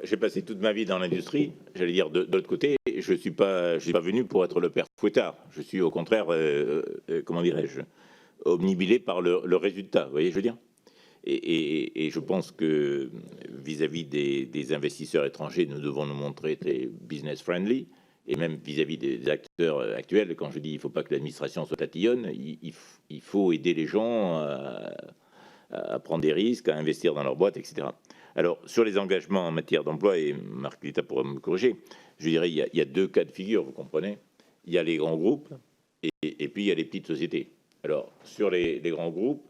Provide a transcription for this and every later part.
J'ai passé toute ma vie dans l'industrie, j'allais dire de l'autre côté, je suis pas venu pour être le père Fouettard. Je suis au contraire, comment dirais-je, omnibulé par le résultat. Vous voyez, je veux dire. Et je pense que vis-à-vis des investisseurs étrangers, nous devons nous montrer très business friendly. Et même vis-à-vis des acteurs actuels, quand je dis il ne faut pas que l'administration soit tatillonne, il faut aider les gens à prendre des risques, à investir dans leur boîte, etc. Alors, sur les engagements en matière d'emploi, et Marc Lita pourra me corriger, je dirais il y a deux cas de figure, vous comprenez. Il y a les grands groupes et puis il y a les petites sociétés. Alors, sur les grands groupes,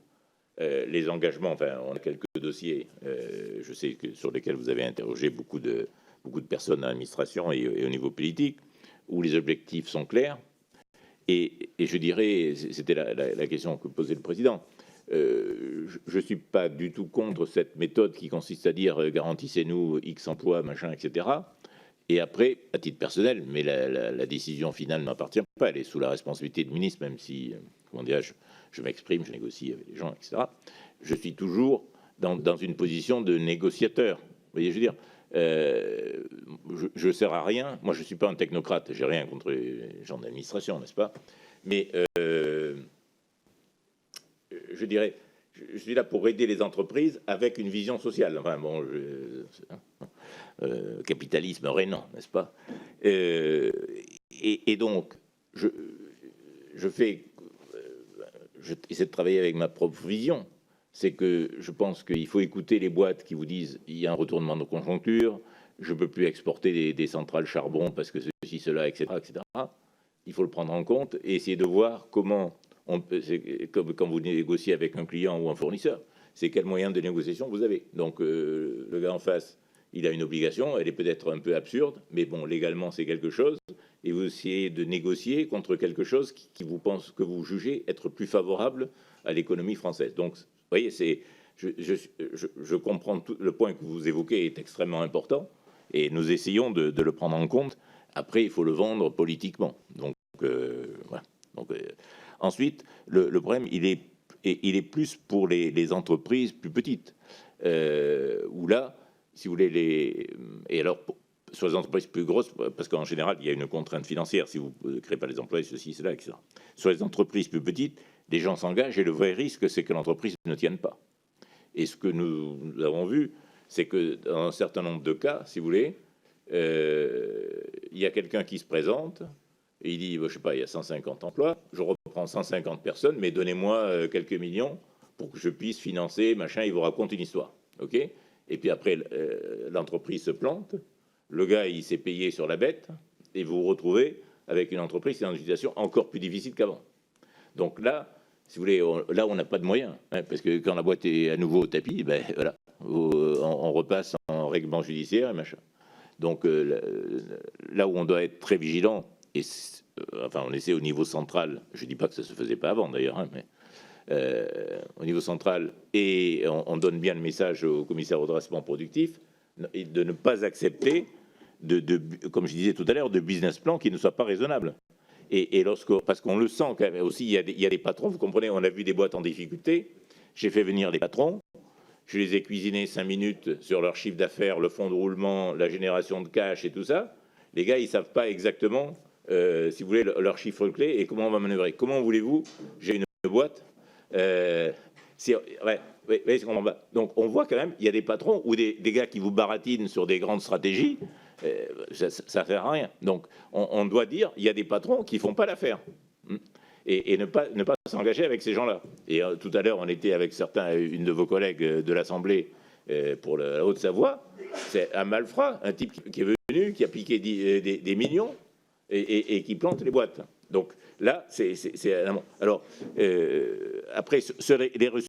les engagements, enfin, on a quelques dossiers, je sais que sur lesquels vous avez interrogé beaucoup de personnes dans l'administration et au niveau politique, où les objectifs sont clairs. Et je dirais, c'était la question que posait le président, je ne suis pas du tout contre cette méthode qui consiste à dire garantissez-nous X emplois, machin, etc. Et après, à titre personnel, mais la décision finale ne m'appartient pas, elle est sous la responsabilité du ministre, même si, comment dirais-je, je m'exprime, je négocie avec les gens, etc. Je suis toujours dans une position de négociateur. Vous voyez, je veux dire, je ne sers à rien. Moi, je ne suis pas un technocrate, j'ai rien contre les gens d'administration, n'est-ce pas? Mais je dirais, je suis là pour aider les entreprises avec une vision sociale. Enfin, bon, capitalisme rénant, n'est-ce pas? Et donc, j'essaie de travailler avec ma propre vision. C'est que je pense qu'il faut écouter les boîtes qui vous disent il y a un retournement de conjoncture, je ne peux plus exporter des centrales charbon parce que ceci, cela, etc., etc. Il faut le prendre en compte et essayer de voir comment, comme quand vous négociez avec un client ou un fournisseur, c'est quel moyen de négociation vous avez. Donc le gars en face, il a une obligation, elle est peut-être un peu absurde, mais bon, légalement, c'est quelque chose. Et vous essayez de négocier contre quelque chose que vous jugez être plus favorable à l'économie française. Donc, vous voyez, je comprends tout le point que vous évoquez est extrêmement important et nous essayons de le prendre en compte. Après, il faut le vendre politiquement. Donc, voilà. Donc, ensuite, le problème, il est plus pour les entreprises plus petites, où là, si vous voulez, et alors, sur les entreprises plus grosses, parce qu'en général, il y a une contrainte financière, si vous ne créez pas les emplois, ceci, cela, etc. Sur les entreprises plus petites, les gens s'engagent et le vrai risque, c'est que l'entreprise ne tienne pas. Et ce que nous avons vu, c'est que dans un certain nombre de cas, si vous voulez, il y a quelqu'un qui se présente et il dit, je ne sais pas, il y a 150 emplois, je reprends 150 personnes, mais donnez-moi quelques millions pour que je puisse financer, machin, il vous raconte une histoire. OK ? Et puis après, l'entreprise se plante, le gars, il s'est payé sur la bête, et vous vous retrouvez avec une entreprise qui est dans une situation encore plus difficile qu'avant. Donc là, si vous voulez, là, on n'a pas de moyens, hein, parce que quand la boîte est à nouveau au tapis, ben voilà, on repasse en règlement judiciaire et machin. Donc là où on doit être très vigilant, et enfin, on essaie au niveau central, je ne dis pas que ça ne se faisait pas avant d'ailleurs, hein, mais au niveau central, et on donne bien le message au commissaire au redressement productif, de ne pas accepter, comme je disais tout à l'heure, de business plan qui ne soit pas raisonnable. Et parce qu'on le sent quand même aussi, il y a des patrons, vous comprenez, on a vu des boîtes en difficulté, j'ai fait venir des patrons, je les ai cuisinés 5 minutes sur leur chiffre d'affaires, le fonds de roulement, la génération de cash et tout ça. Les gars, ils ne savent pas exactement, si vous voulez, leur chiffre clé et comment on va manœuvrer. Comment voulez-vous, j'ai une boîte, donc on voit quand même, il y a des patrons ou des gars qui vous baratinent sur des grandes stratégies, ça ne sert à rien. Donc on doit dire, il y a des patrons qui ne font pas l'affaire. Et ne pas s'engager avec ces gens-là. Et tout à l'heure, on était avec une de vos collègues de l'Assemblée pour la Haute-Savoie. C'est un malfrat, un type qui est venu, qui a piqué des millions et qui plante les boîtes. Donc là, c'est un... Alors, après, sur les ressources,